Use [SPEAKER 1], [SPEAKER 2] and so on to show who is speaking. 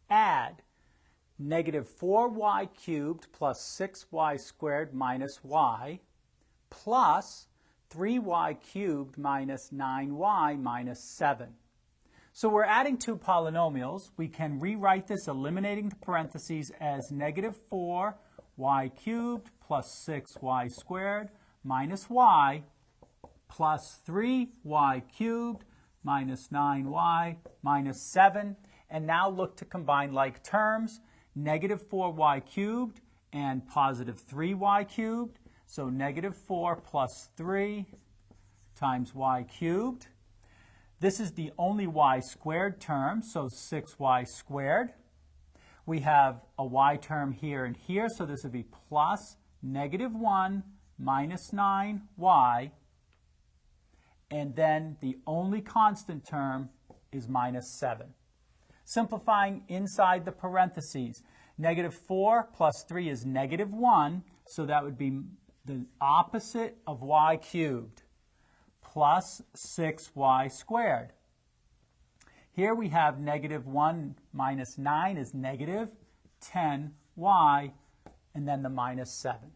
[SPEAKER 1] add negative 4y cubed plus 6y squared minus y plus 3y cubed minus 9y minus 7. So we're adding two polynomials. We can rewrite this, eliminating the parentheses, as negative 4y cubed plus 6y squared minus y plus 3y cubed minus 9y minus 7. And now look to combine like terms, negative 4y cubed and positive 3y cubed. So negative 4 plus 3 times y cubed. This is the only y squared term, so 6y squared. We have a y term here and here, so this would be plus negative 1 minus 9y. And then the only constant term is minus 7. Simplifying inside the parentheses, negative 4 plus 3 is negative 1, so that would be the opposite of y cubed, plus 6y squared. Here we have negative 1 minus 9 is negative 10y, and then the minus 7.